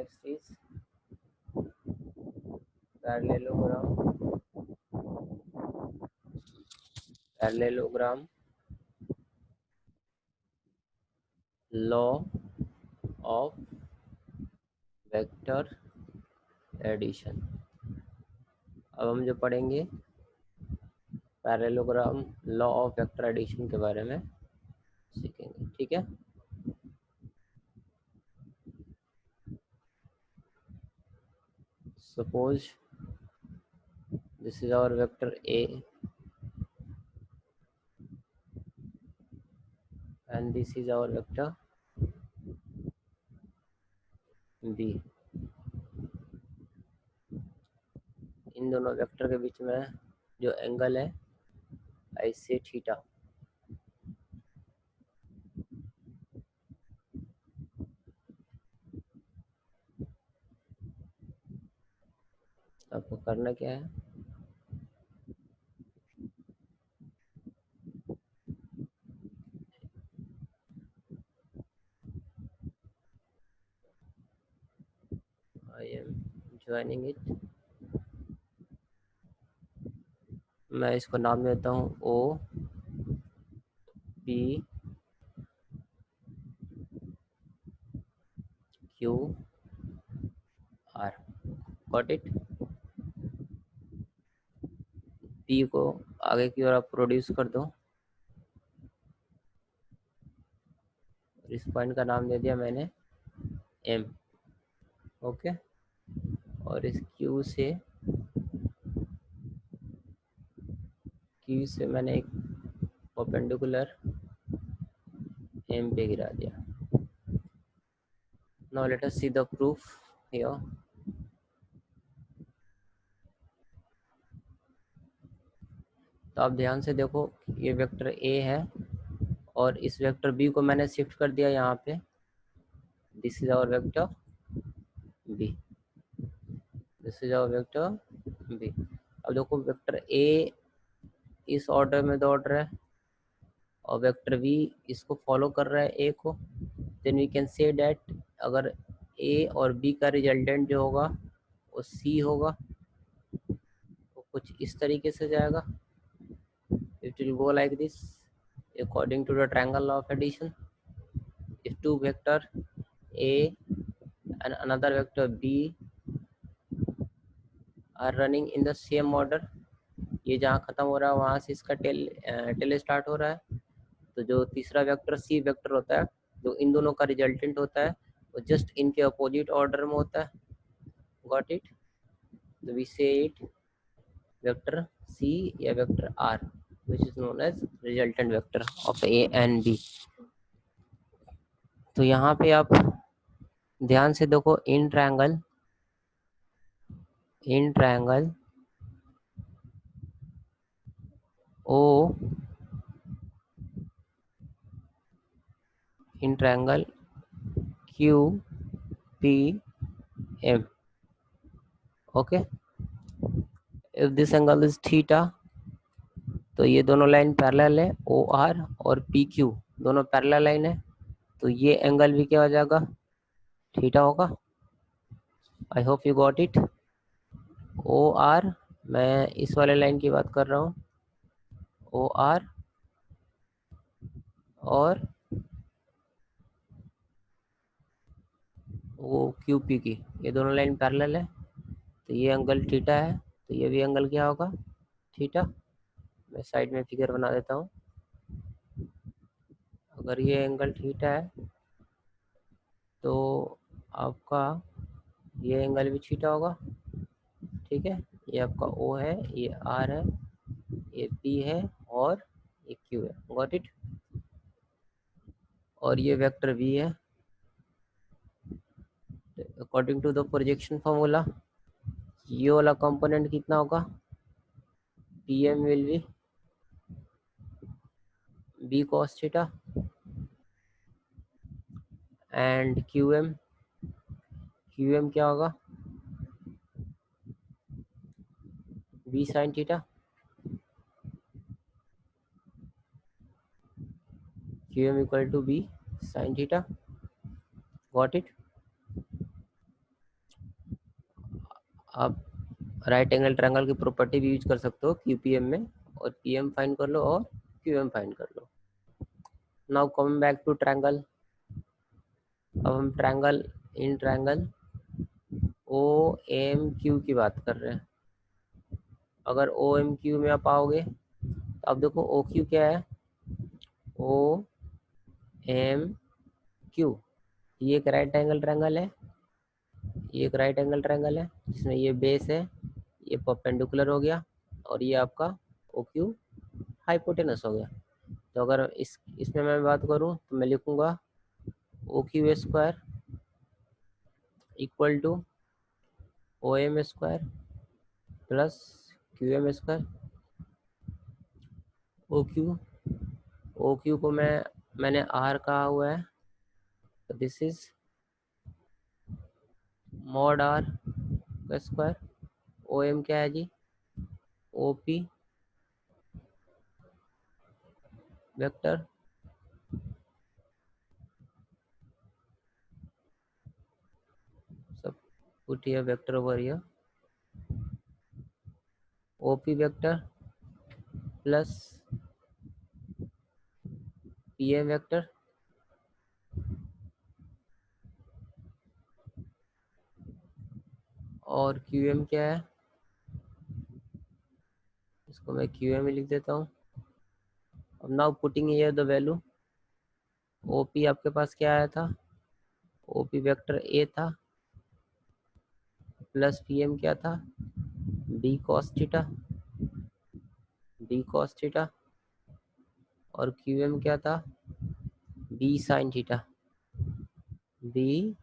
next is parallelogram. Parallelogram, law of vector addition. अब हम जो पढ़ेंगे parallelogram law of vector addition के बारे में सीखेंगे, ठीक है। Suppose this is our vector A and this is our vector B. इन दोनों वेक्टर के बीच में जो एंगल है ऐसे थीटा। आपको करना क्या है, आई एम ज्वाइनिंग इट। मैं इसको नाम देता हूँ O P Q R. Got it. P को आगे की ओर आप प्रोड्यूस कर दो। इस पॉइंट का नाम दे दिया मैंने एम। ओके। और इस क्यू से मैंने एक परपेंडिकुलर एम पे गिरा दिया। Now let us see the proof here. तो आप ध्यान से देखो, ये वेक्टर ए है और इस वेक्टर बी को मैंने शिफ्ट कर दिया यहाँ पे। This is our vector B, this is our vector B. अब देखो वेक्टर ए इस ऑर्डर में दौड़ रहा है और वेक्टर बी इसको फॉलो कर रहा है ए को। Then we can say that अगर ए और बी का रिजल्टेंट जो होगा वो सी होगा, तो कुछ इस तरीके से जाएगा। It will go like this according to the triangle law of addition. If two vector a and another vector b are running in the same order, ये जहाँ खत्म हो रहा है वहाँ से इसका टेल स्टार्ट हो रहा है, तो जो तीसरा वेक्टर सी वेक्टर होता है जो इन दोनों का रिजल्टेंट होता है वो जस्ट इनके अपोजिट ऑर्डर में होता है। Got it. तो we say it vector C या vector R which is known as resultant vector of a and b। तो यहाँ पे आप ध्यान से देखो, in triangle O in triangle Q P M. Okay. If this angle is theta, तो ये दोनों लाइन पैरेलल है, ओ आर और पी क्यू दोनों पैरेलल लाइन है, तो ये एंगल भी क्या हो जाएगा, थीटा होगा। I hope you got it. O R, मैं इस वाले लाइन की बात कर रहा हूँ, ओ आर और वो क्यू पी की, ये दोनों लाइन पैरेलल है, तो ये एंगल थीटा है, तो ये भी एंगल क्या होगा, थीटा। मैं साइड में फिगर बना देता हूँ। अगर ये एंगल थीटा है तो आपका ये एंगल भी थीटा होगा, ठीक है। ये आपका ओ है, ये आर है, ये पी है और ये क्यू है। Got it. और ये वेक्टर वी है। According to the projection formula ये वाला कंपोनेंट कितना होगा, P M will be B cos theta and Q M क्या होगा, B sine theta. Q M equal to B sine theta. Got it. आप राइट एंगल ट्रायंगल की property भी use कर सकते हो क्यूपीएम में, और पीएम फाइंड कर लो और क्यूएम फाइंड कर लो। Now coming back to triangle, अब हम triangle in triangle O M Q की बात कर रहे हैं। अगर ओ एम क्यू में आप आओगे तो अब देखो ओ क्यू क्या है, ओ एम क्यू, ये एक राइट एंगल ट्रायंगल है, ये एक राइट एंगल ट्रायंगल है जिसमें ये बेस है, ये परपेंडिकुलर हो गया, और ये आपका ओ क्यू हाइपोटेनस हो गया। तो अगर इसमें मैं बात करूं तो मैं लिखूंगा O Q square equal to O M square plus Q M square. O Q को मैंने आर कहा हुआ है, तो दिस इज मॉड आर का स्क्वायर। ओ एम क्या है जी, ओ पी वेक्टर सब put here vector over here, O P vector plus P M vector और क्यू एम क्या है, इसको मैं क्यू एम लिख देता हूँ। अब now putting here the value, O P आपके पास क्या आया था, ओ पी वेक्टर ए था प्लस पी एम क्या था, बी कॉस थीटा, और क्यू एम क्या था, B sine theta, B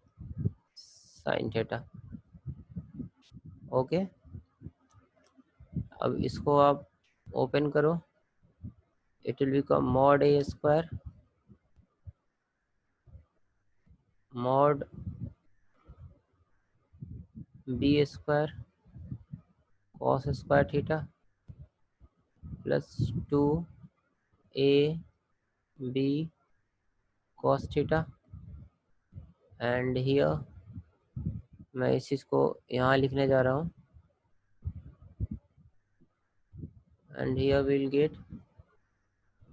sine theta. Okay, अब इसको आप ओपन करो, it will become mod A square mod B square cos square theta plus 2ab cos theta. And here मैं इस चीज़ को यहाँ लिखने जा रहा हूँ, and here will get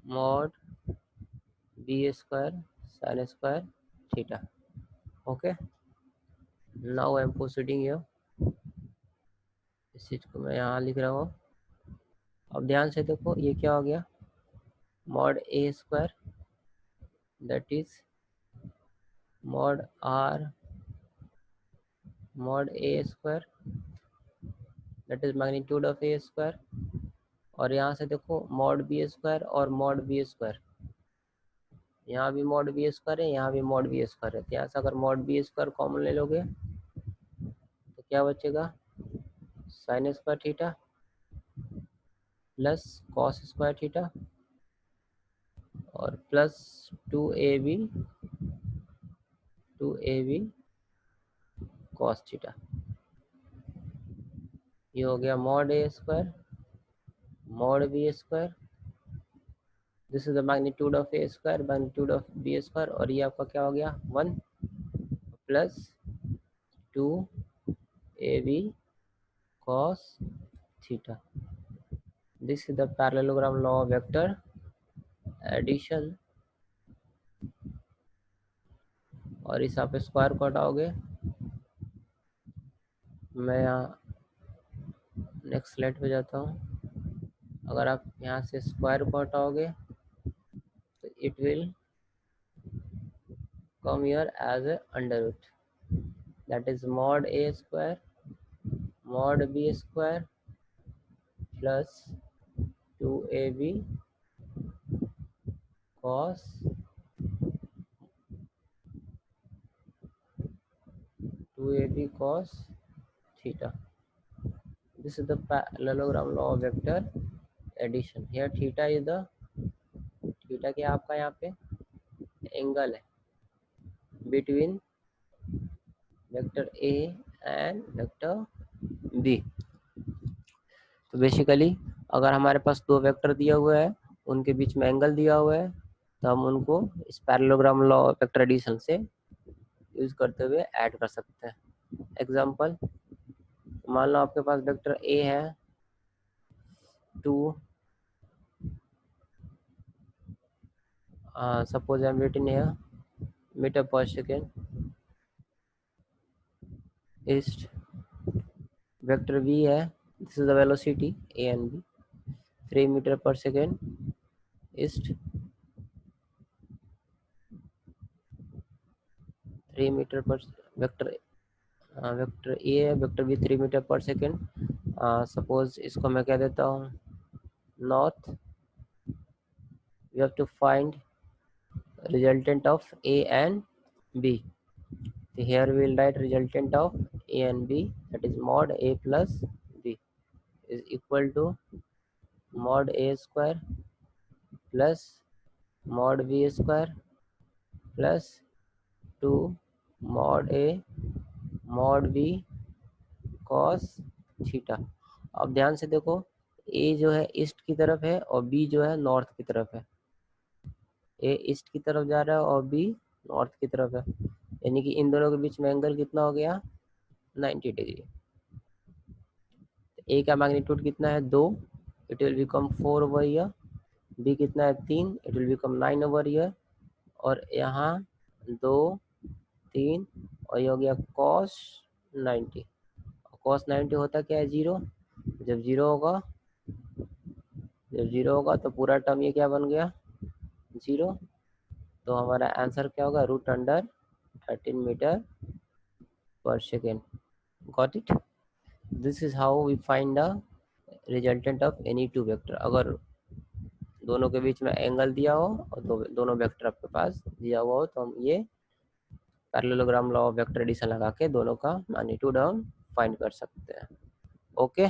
mod B square sine square theta. Okay, now I am proceeding here, इस चीज़ को मैं यहाँ लिख रहा हूँ। अब ध्यान से देखो ये क्या हो गया, mod A square that is mod R mod A square that is magnitude of A square, और यहाँ से देखो मॉड बी स्क्वायर और मॉड बी स्क्वायर, यहाँ भी मॉड बी स्क्वायर है, यहाँ भी मॉड बी स्क्वायर है। तो यहाँ से अगर मॉड बी स्क्वायर कॉमन ले लोगे तो क्या बचेगा, sine square theta plus cos square theta और प्लस 2ab कॉस थीटा। ये हो गया mod A square mod B square, this is the magnitude of A square magnitude of B square, और ये आपका क्या हो गया 1 plus 2ab cos theta. This is the parallelogram law of vector addition, और इस आप स्क्वायर को हटाओगे, मैं यहाँ नेक्स्ट स्लाइड पे जाता हूँ। अगर आप यहाँ से स्क्वायर को हटाओगे तो it will come here as a under root, that is mod A square mod B square plus 2ab cos 2ab cos theta. This is the parallelogram law of vector addition. Here theta is the theta क्या आपका यहाँ पे angle है between vector A and vector B. तो basically अगर हमारे पास दो vector दिया हुआ है, उनके बीच में एंगल दिया हुआ है, तो हम उनको इस पैरेललोग्राम लॉ वेक्टर एडिशन से यूज करते हुए ऐड कर सकते हैं। एग्जांपल, मान लो आपके पास वेक्टर ए है 2, suppose I'm written here meter per second east, vector v है, this is the velocity a and b, 3 meter per second east, 3 metre पर वेक्टर वेक्टर ए है, vector B 3 metre per second. Suppose इसको मैं कह देता हूँ north, we have to find resultant of a and b. So here we will write resultant of a and b, that is mod a plus b is equal to mod a square plus mod b square plus 2 mod a mod b cos theta. अब ध्यान से देखो, a जो है east की तरफ है और b जो है नॉर्थ की तरफ है। a ईस्ट की तरफ जा रहा है और b नॉर्थ की तरफ है, यानी कि इन दोनों के बीच में एंगल कितना हो गया 90 डिग्री। ए का मैग्नीट्यूड कितना है 2, it will become 4 over year. B कितना है 3, it will become 9 over year. और यहाँ 2 3 और ये हो गया cos 90। cos 90 होता क्या है 0, जब 0 होगा तो पूरा टर्म ये क्या बन गया 0। तो हमारा आंसर क्या होगा √13 metre per second। Got it? This is how we find the resultant of any two vector। अगर दोनों के बीच में एंगल दिया हो और दोनों वेक्टर आपके पास दिया हुआ हो तो हम ये parallelogram law of vector addition लगा के दोनों का मैग्नीट्यूड हम फाइंड कर सकते हैं। ओके।